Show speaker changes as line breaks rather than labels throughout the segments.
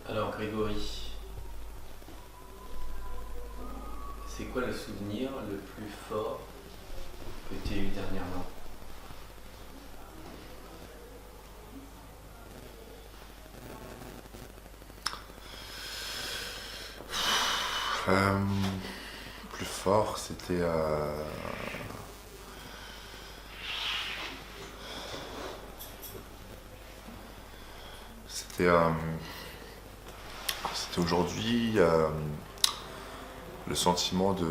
Alors Grégory, c'est quoi le souvenir le plus fort que tu as eu dernièrement?
Euh, Plus fort, c'était c'était aujourd'hui le sentiment de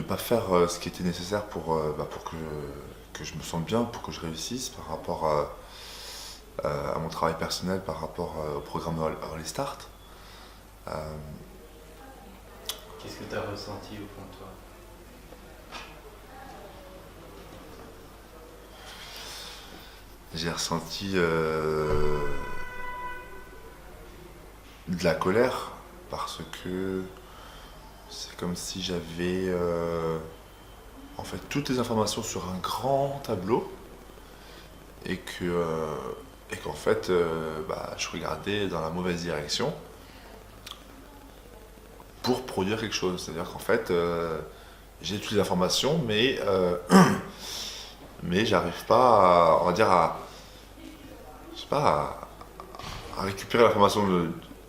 pas faire ce qui était nécessaire pour que je me sente bien, pour que je réussisse par rapport à mon travail personnel, par rapport au programme Early Start. Euh,
Qu'est-ce que tu as ressenti au fond de toi?
j'ai ressenti de la colère parce que c'est comme si j'avais en fait toutes les informations sur un grand tableau et qu'en fait je regardais dans la mauvaise direction pour produire quelque chose. C'est-à-dire qu'en fait j'ai toutes les informations mais j'arrive pas à, on va dire je sais pas, à récupérer l'information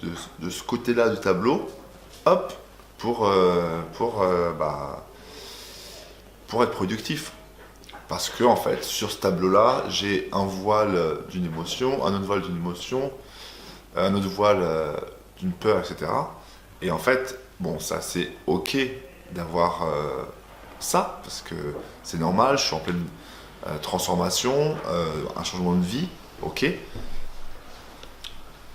de ce côté-là du tableau, hop, pour être productif. Parce que en fait, sur ce tableau-là, j'ai un voile d'une émotion, un autre voile d'une émotion, un autre voile d'une peur, etc. Et en fait, bon, ça c'est ok d'avoir ça, parce que c'est normal, je suis en pleine transformation, un changement de vie, ok.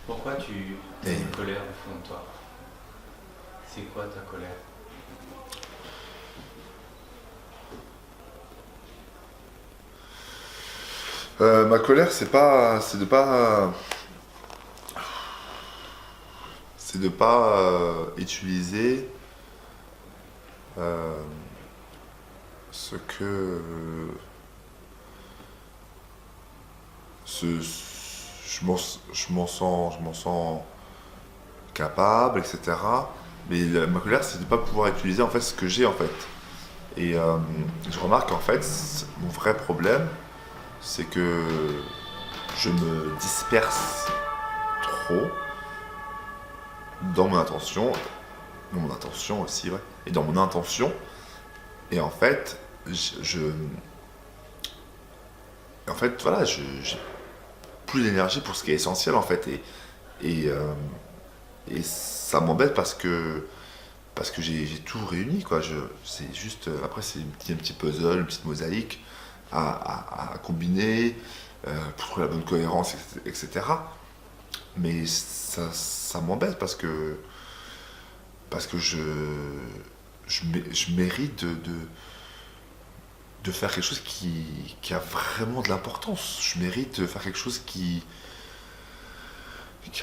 Pourquoi tu as
Et
une colère au fond de toi? C'est quoi ta colère?
ma colère, c'est de pas utiliser euh, ce que ce, je m'en sens capable, etc. Mais ma colère, c'est de ne pas pouvoir utiliser en fait ce que j'ai en fait. Et je remarque qu'en fait, mon vrai problème, c'est que je me disperse trop dans mon intention aussi, ouais, et dans mon intention. Et en fait, en fait, voilà, j'ai plus d'énergie pour ce qui est essentiel en fait. Et, euh, et ça m'embête parce que j'ai tout réuni quoi. C'est juste après c'est un petit puzzle, une petite mosaïque à combiner pour trouver la bonne cohérence, etc. Mais ça m'embête parce que je mérite de faire quelque chose qui a vraiment de l'importance. Je mérite de faire quelque chose qui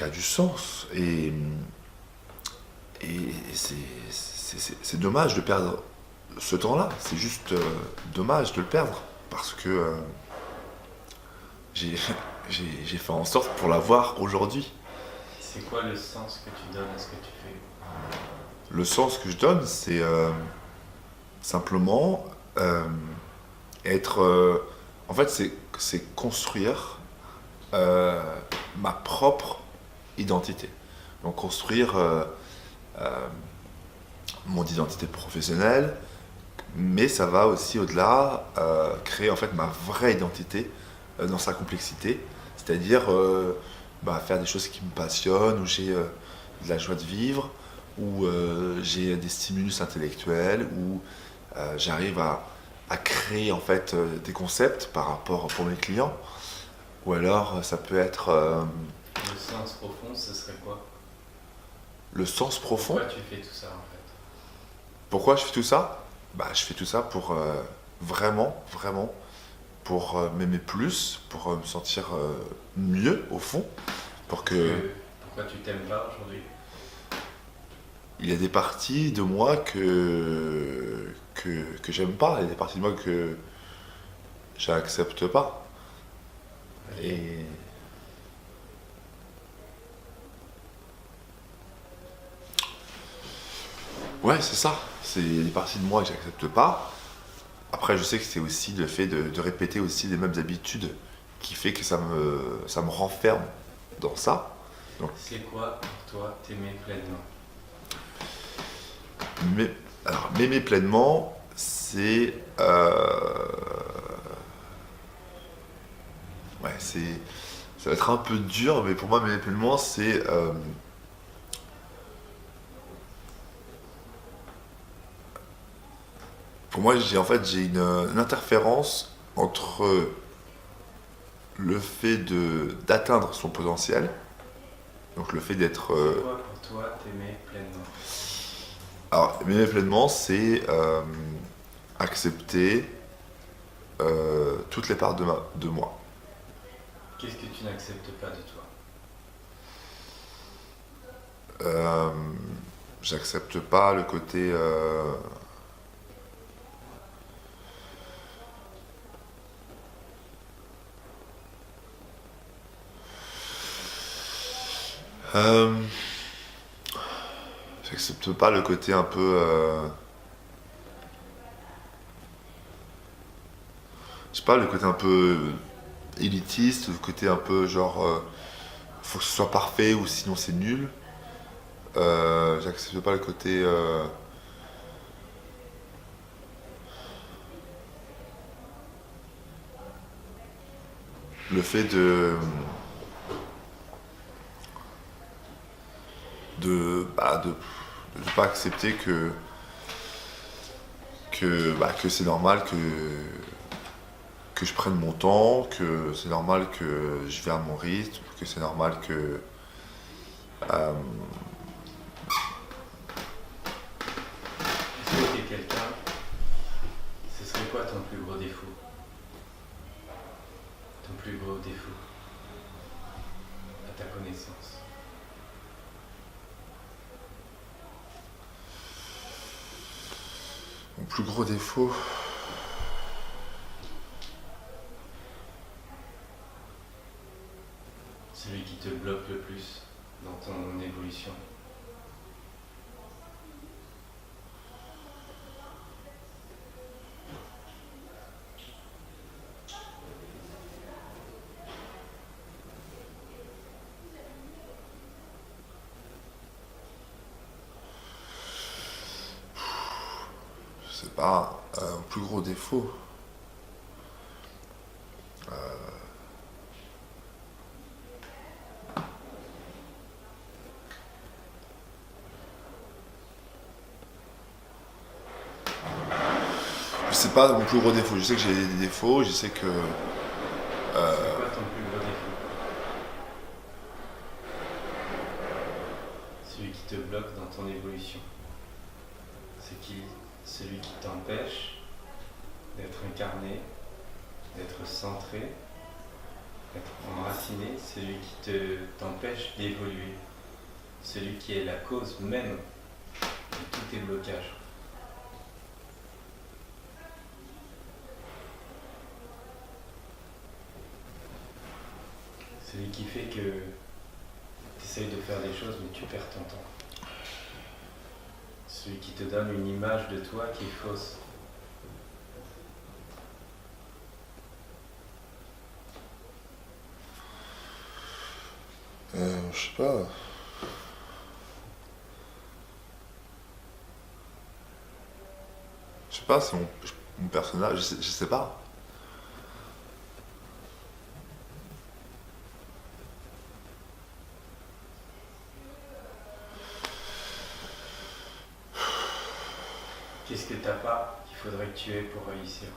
a du sens. Et c'est dommage de perdre ce temps-là. C'est juste dommage de le perdre. Parce que j'ai j'ai fait en sorte pour l'avoir aujourd'hui.
C'est quoi le sens que tu donnes à ce que tu fais?
Le sens que je donne, c'est simplement être. En fait, c'est construire euh, ma propre identité. Donc construire mon identité professionnelle, mais ça va aussi au-delà, créer en fait ma vraie identité dans sa complexité, c'est-à-dire faire des choses qui me passionnent, où j'ai de la joie de vivre, où j'ai des stimulus intellectuels, où j'arrive à créer en fait des concepts par rapport pour mes clients, ou alors ça peut être
Le sens profond, ce serait quoi?
le sens profond.
Pourquoi tu fais tout ça en fait?
Pourquoi je fais tout ça? Je fais tout ça pour vraiment, vraiment, pour m'aimer plus, pour me sentir mieux au fond, pour
Parce
que
que pourquoi tu t'aimes pas aujourd'hui?
il y a des parties de moi que que j'aime pas, il y a des parties de moi que j'accepte pas. Et ouais, c'est ça. C'est des parties de moi que j'accepte pas. Après, je sais que c'est aussi le fait de répéter aussi les mêmes habitudes qui fait que ça me renferme dans ça. Donc,
C'est quoi pour toi t'aimer pleinement?
mais, alors, m'aimer pleinement, c'est. Ouais, c'est. Ça va être un peu dur, mais pour moi, m'aimer pleinement, c'est. Pour moi, j'ai une interférence entre le fait d'atteindre son potentiel, donc le fait d'être.
C'est quoi pour toi t'aimer pleinement?
Alors, m'aimer pleinement, c'est accepter toutes les parts de moi.
Qu'est-ce que tu n'acceptes pas de toi?
Euh, J'accepte pas le côté. Euh, J'accepte pas le côté un peu. Je sais pas, le côté un peu élitiste, le côté un peu genre. Faut que ce soit parfait ou sinon c'est nul. J'accepte pas le côté. Le fait de ne pas accepter que c'est normal que je prenne mon temps, que c'est normal que je vais à mon rythme, que c'est normal que. euh,
Est-ce que t'es quelqu'un? Ce serait quoi ton plus gros défaut? Ton plus gros défaut à ta connaissance?
Mon plus gros défaut.
Celui qui te bloque le plus dans ton évolution?
Je sais pas, mon plus gros défaut. Je sais pas mon plus gros défaut. Je sais que j'ai des défauts, je sais que.
C'est quoi ton plus gros défaut? Celui qui te bloque dans ton évolution? C'est qui? Celui qui t'empêche d'être incarné, d'être centré, d'être enraciné, celui qui t'empêche d'évoluer, celui qui est la cause même de tous tes blocages. Celui qui fait que tu essayes de faire des choses mais tu perds ton temps. Celui qui te donne une image de toi qui est fausse.
Je sais pas. Je sais pas, c'est mon personnage, je sais pas.
Qu'est-ce que t'as pas qu'il faudrait que tu aies pour réussir?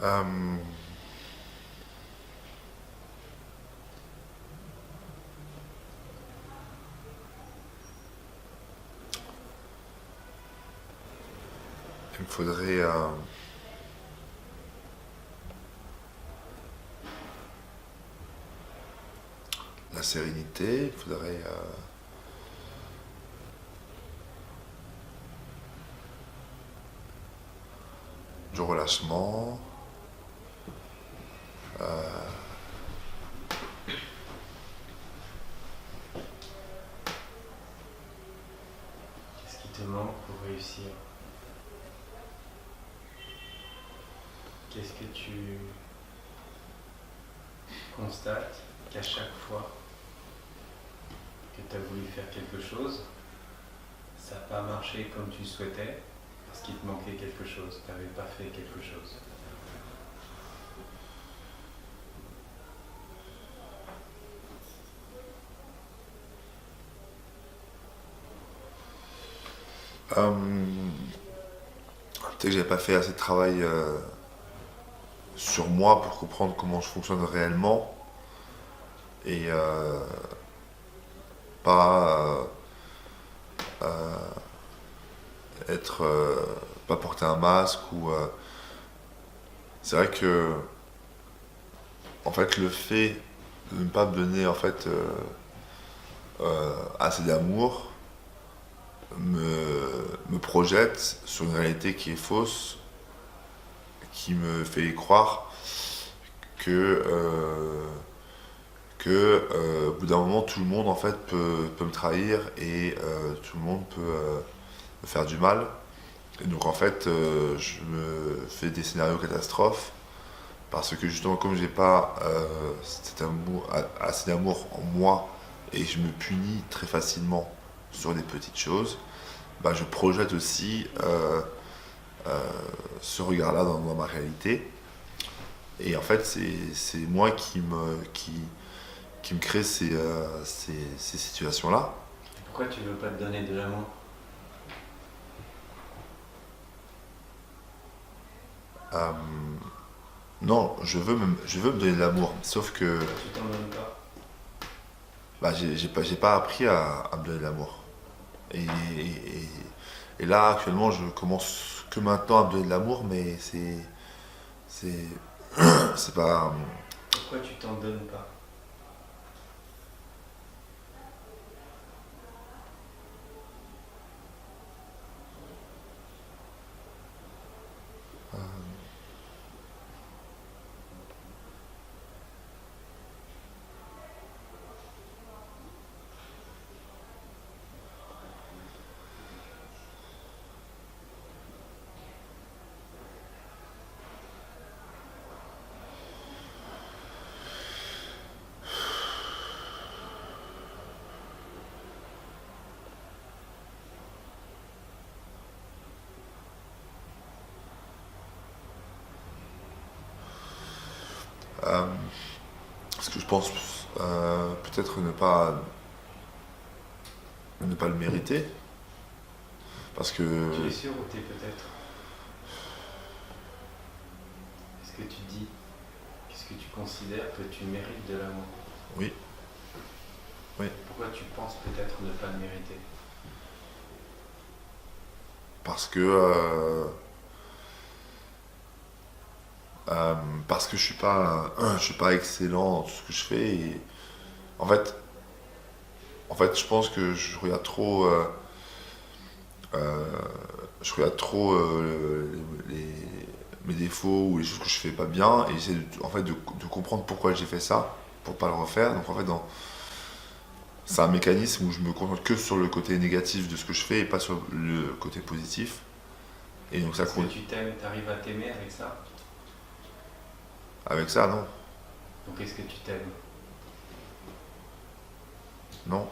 Euh, il me faudrait. la sérénité, il faudrait du relâchement.
Qu'est-ce qui te manque pour réussir? Qu'est-ce que tu constates qu'à chaque fois que tu as voulu faire quelque chose, ça n'a pas marché comme tu le souhaitais parce qu'il te manquait quelque chose, tu n'avais pas fait quelque chose?
Peut-être que j'avais pas fait assez de travail sur moi pour comprendre comment je fonctionne réellement et pas être pas porter un masque ou c'est vrai que en fait le fait de ne pas me donner en fait assez d'amour me projette sur une réalité qui est fausse, qui me fait croire que au bout d'un moment tout le monde en fait peut me trahir et tout le monde peut me faire du mal. Et donc en fait je me fais des scénarios catastrophes parce que justement comme j'ai pas cet amour, assez d'amour en moi et je me punis très facilement sur des petites choses, bah, je projette aussi ce regard-là dans ma réalité. Et en fait, c'est moi qui me crée ces situations-là.
Pourquoi tu veux pas te donner de l'amour?
Non, je veux me donner de l'amour, sauf que
Pourquoi tu t'en donnes pas?
bah, j'ai pas appris à me donner de l'amour. Et là, actuellement, je commence que maintenant à me donner de l'amour, mais c'est, c'est pas.
Pourquoi tu t'en donnes pas?
Parce que je pense peut-être ne pas le mériter. Parce que.
Tu es sûr ou t'es peut-être? Est-ce que tu dis, qu'est-ce que tu considères que tu mérites de l'amour?
Oui. Oui.
Pourquoi tu penses peut-être ne pas le mériter?
Parce que. Parce que je suis pas excellent dans tout ce que je fais. Et en fait, je pense que je regarde trop mes défauts ou les choses que je fais pas bien et j'essaie en fait de comprendre pourquoi j'ai fait ça pour pas le refaire. Donc en fait, c'est un mécanisme où je me concentre que sur le côté négatif de ce que je fais et pas sur le côté positif. Et donc ça
Est-ce que tu t'aimes, t'arrives à t'aimer avec ça?
avec ça, non,
Donc est-ce que tu t'aimes?
non,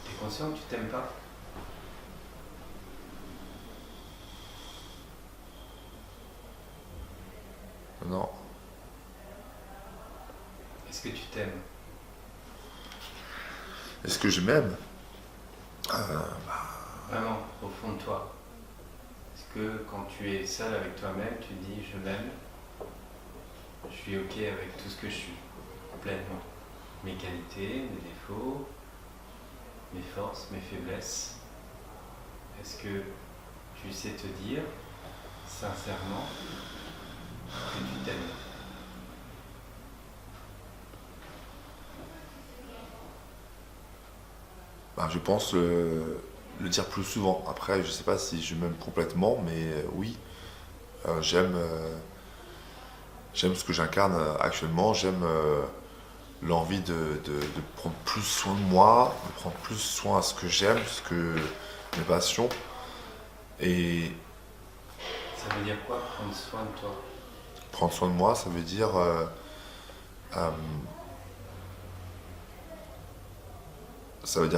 T'es conscient que tu t'aimes pas?
non.
Est-ce que tu t'aimes?
Est-ce que je m'aime?
Vraiment, au fond de toi. Est-ce que quand tu es seul avec toi-même, tu dis je m'aime, je suis ok avec tout ce que je suis, pleinement. Mes qualités, mes défauts, mes forces, mes faiblesses. Est-ce que tu sais te dire sincèrement que tu t'aimes?
Ben, je pense le dire plus souvent. Après, je sais pas si je m'aime complètement, mais oui, j'aime j'aime ce que j'incarne actuellement, j'aime l'envie de prendre plus soin de moi, de prendre plus soin à ce que j'aime, ce que mes passions. Et
Ça veut dire quoi prendre soin de toi?
prendre soin de moi, ça veut dire euh,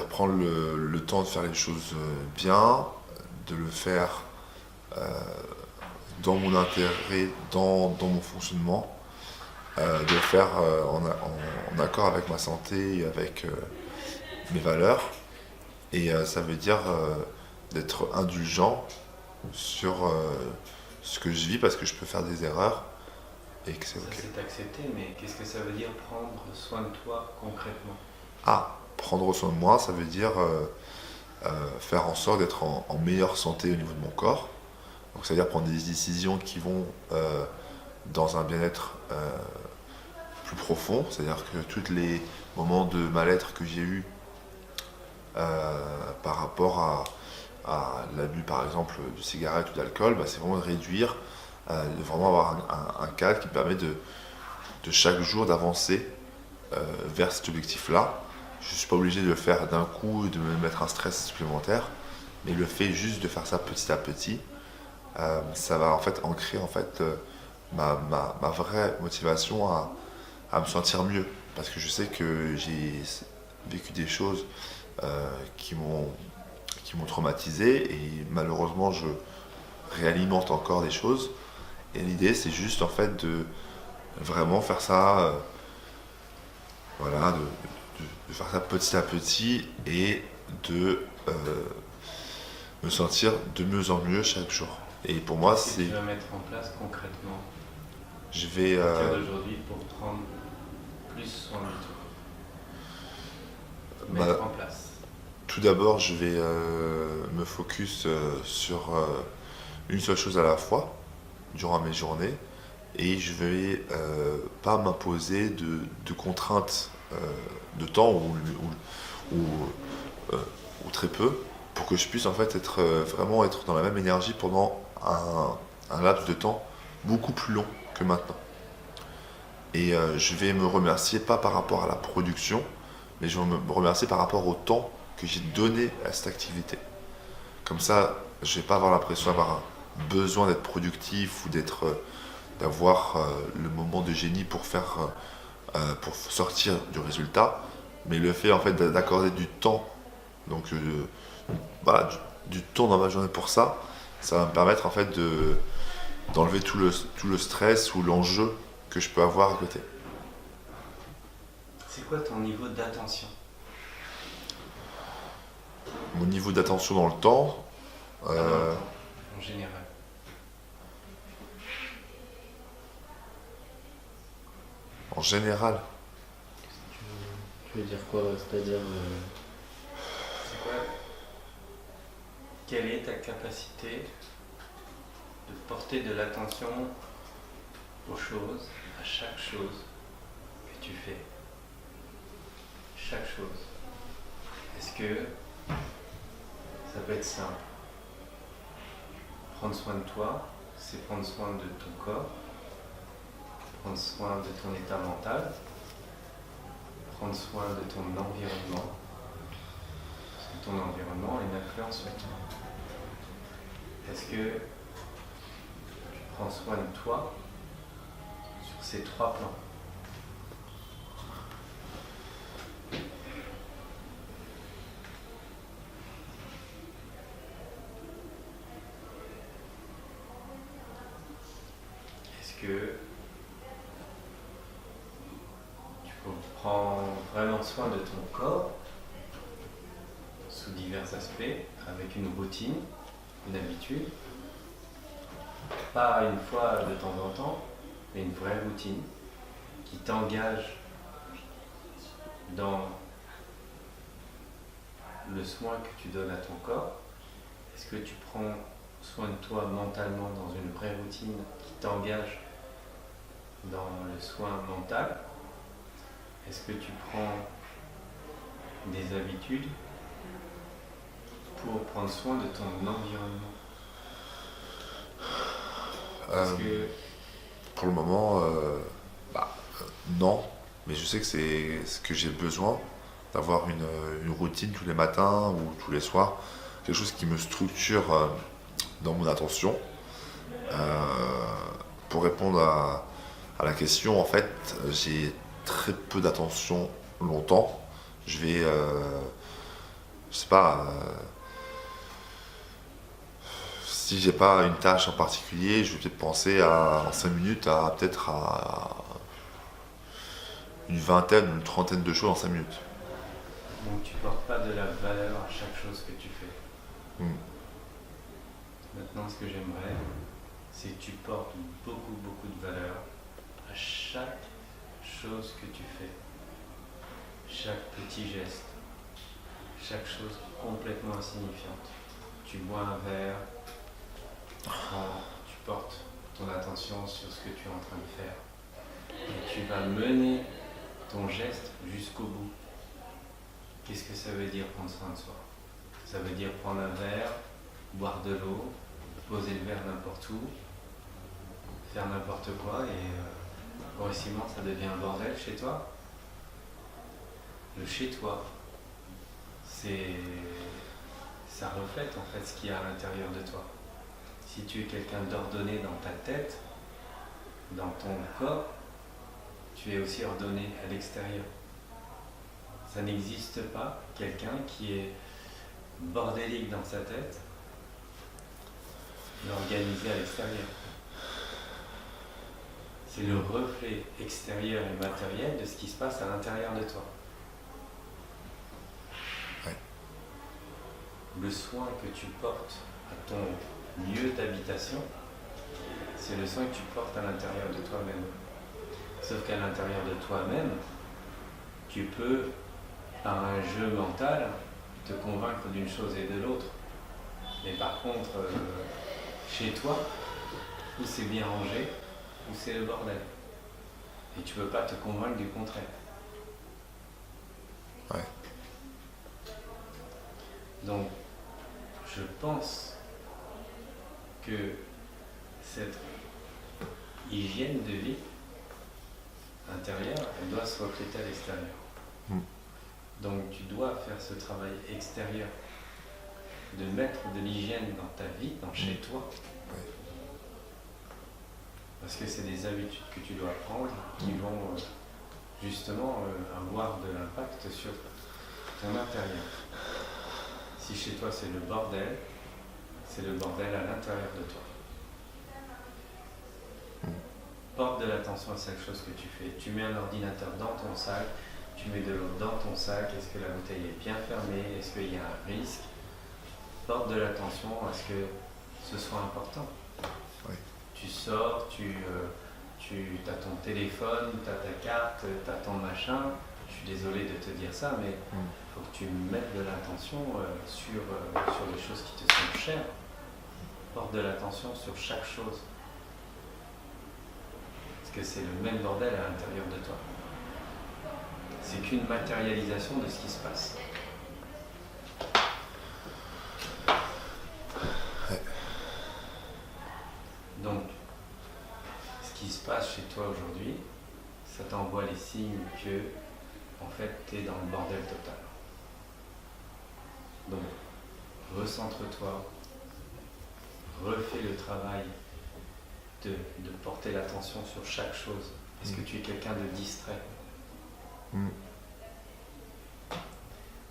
prendre le temps de faire les choses bien, de le faire dans mon intérêt, dans mon fonctionnement, de le faire en accord avec ma santé et avec mes valeurs. Et ça veut dire d'être indulgent sur ce que je vis parce que je peux faire des erreurs et que c'est
Ça
ok.
c'est accepté, mais qu'est-ce que ça veut dire prendre soin de toi concrètement?
Ah, prendre soin de moi, ça veut dire faire en sorte d'être en meilleure santé au niveau de mon corps. Donc ça veut dire prendre des décisions qui vont dans un bien-être plus profond, c'est-à-dire que tous les moments de mal-être que j'ai eu par rapport à l'abus par exemple de cigarettes ou d'alcool, bah, c'est vraiment de réduire, de vraiment avoir un cadre qui permet de chaque jour d'avancer vers cet objectif-là. Je ne suis pas obligé de le faire d'un coup et de me mettre un stress supplémentaire, mais le fait juste de faire ça petit à petit, ça va en fait ancrer en fait, ma vraie motivation à me sentir mieux. Parce que je sais que j'ai vécu des choses qui m'ont traumatisé et malheureusement je réalimente encore des choses. Et l'idée c'est juste en fait de vraiment faire ça, voilà, de faire ça petit à petit et de me sentir de mieux en mieux chaque jour. Et pour moi
Qu'est-ce que
c'est,
tu vas mettre en place concrètement
je vais,
à partir d'aujourd'hui pour prendre plus soin de toi? Mettre
bah,
en place.
tout d'abord je vais me focus sur une seule chose à la fois durant mes journées et je vais pas m'imposer de contraintes de temps ou, euh, ou très peu pour que je puisse en fait être vraiment être dans la même énergie pendant un laps de temps beaucoup plus long que maintenant. Et je vais me remercier pas par rapport à la production, mais je vais me remercier par rapport au temps que j'ai donné à cette activité. Comme ça, je vais pas avoir l'impression d'avoir un besoin d'être productif ou d'avoir le moment de génie pour pour sortir du résultat, mais le fait en fait d'accorder du temps, donc voilà, du temps dans ma journée pour ça, ça va me permettre en fait d'enlever tout le stress ou l'enjeu que je peux avoir à côté.
C'est quoi ton niveau d'attention?
Mon niveau d'attention dans le temps,
Pas dans le
euh,
temps, en général.
en général,
Tu veux dire quoi? C'est-à-dire.
C'est quoi? Quelle est ta capacité de porter de l'attention aux choses, à chaque chose que tu fais? Chaque chose. Est-ce que ça peut être simple? Prendre soin de toi, c'est prendre soin de ton corps, prendre soin de ton état mental, prendre soin de ton environnement, parce que ton environnement a une influence sur toi. Est-ce que tu prends soin de toi sur ces trois plans? Est-ce que tu prends vraiment soin de ton corps sous divers aspects, avec une routine, une habitude, pas une fois de temps en temps, mais une vraie routine qui t'engage dans le soin que tu donnes à ton corps? Est-ce que tu prends soin de toi mentalement dans une vraie routine qui t'engage dans le soin mental? Est-ce que tu prends des habitudes pour prendre soin de ton environnement? Parce que
Pour le moment, non, mais je sais que c'est ce que j'ai besoin, d'avoir une routine tous les matins ou tous les soirs, quelque chose qui me structure dans mon attention. Pour répondre à la question, en fait, j'ai très peu d'attention longtemps. Je vais, je sais pas, si j'ai pas une tâche en particulier, je vais peut-être penser en 5 minutes peut-être à une vingtaine, une trentaine de choses en 5 minutes.
donc tu portes pas de la valeur à chaque chose que tu fais.
Mm.
Maintenant, ce que j'aimerais, c'est que tu portes beaucoup, beaucoup de valeur à chaque chose que tu fais. Chaque petit geste, chaque chose complètement insignifiante. Tu bois un verre, tu portes ton attention sur ce que tu es en train de faire. Et tu vas mener ton geste jusqu'au bout. Qu'est-ce que ça veut dire prendre soin de soi? Ça veut dire prendre un verre, boire de l'eau, poser le verre n'importe où, faire n'importe quoi et progressivement ça devient un bordel chez toi. Le chez toi, ça reflète en fait ce qu'il y a à l'intérieur de toi. Si tu es quelqu'un d'ordonné dans ta tête, dans ton corps, tu es aussi ordonné à l'extérieur. Ça n'existe pas quelqu'un qui est bordélique dans sa tête et organisé à l'extérieur. C'est le reflet extérieur et matériel de ce qui se passe à l'intérieur de toi.
Ouais.
Le soin que tu portes à ton lieu d'habitation, c'est le soin que tu portes à l'intérieur de toi-même. Sauf qu'à l'intérieur de toi-même, tu peux, par un jeu mental, te convaincre d'une chose et de l'autre. Mais par contre, chez toi, où c'est bien rangé, où c'est le bordel. Et tu ne peux pas te convaincre du contraire.
Ouais.
Donc, je pense que cette hygiène de vie intérieure, elle doit se refléter à l'extérieur.
Mm.
Donc, tu dois faire ce travail extérieur de mettre de l'hygiène dans ta vie, dans chez toi.
Ouais.
Parce que c'est des habitudes que tu dois prendre qui vont justement avoir de l'impact sur ton intérieur. Si chez toi c'est le bordel à l'intérieur de toi. Porte de l'attention à chaque chose que tu fais. Tu mets un ordinateur dans ton sac, tu mets de l'eau dans ton sac, est-ce que la bouteille est bien fermée, est-ce qu'il y a un risque? Porte de l'attention à ce que ce soit important.
Oui.
Tu sors, tu as ton téléphone, tu as ta carte, tu as ton machin. Je suis désolé de te dire ça, mais il faut que tu mettes de l'attention sur les choses qui te sont chères. Porte de l'attention sur chaque chose. Parce que c'est le même bordel à l'intérieur de toi. C'est qu'une matérialisation de ce qui se passe.
Ouais.
Donc, ce qui se passe chez toi aujourd'hui, ça t'envoie les signes que, en fait, tu es dans le bordel total. Donc, recentre-toi, refais le travail de porter l'attention sur chaque chose. Est-ce que tu es quelqu'un de distrait?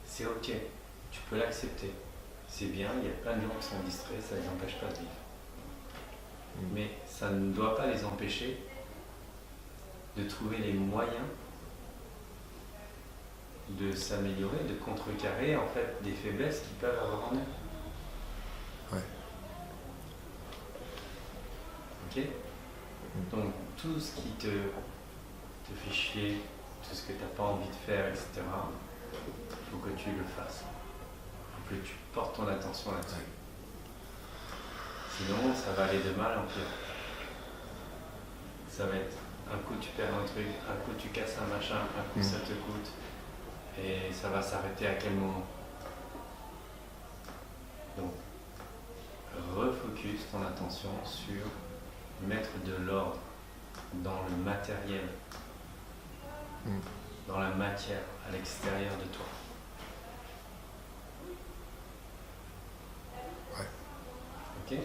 C'est ok, tu peux l'accepter. C'est bien, il y a plein de gens qui sont distraits, ça ne les empêche pas de vivre. Mais ça ne doit pas les empêcher de trouver les moyens de s'améliorer, de contrecarrer en fait des faiblesses qu'ils peuvent avoir en eux.
Ouais.
Ok? Donc tout ce qui te fait chier, tout ce que tu n'as pas envie de faire, etc., il faut que tu le fasses. Il faut que tu portes ton attention là-dessus.
Ouais.
Sinon, ça va aller de mal en pire. Ça va être un coup tu perds un truc, un coup tu casses un machin, un coup ça te coûte. Et ça va s'arrêter à quel moment? ton attention sur mettre de l'ordre dans le matériel, dans la matière, à l'extérieur de toi.
Ouais.
Ok ?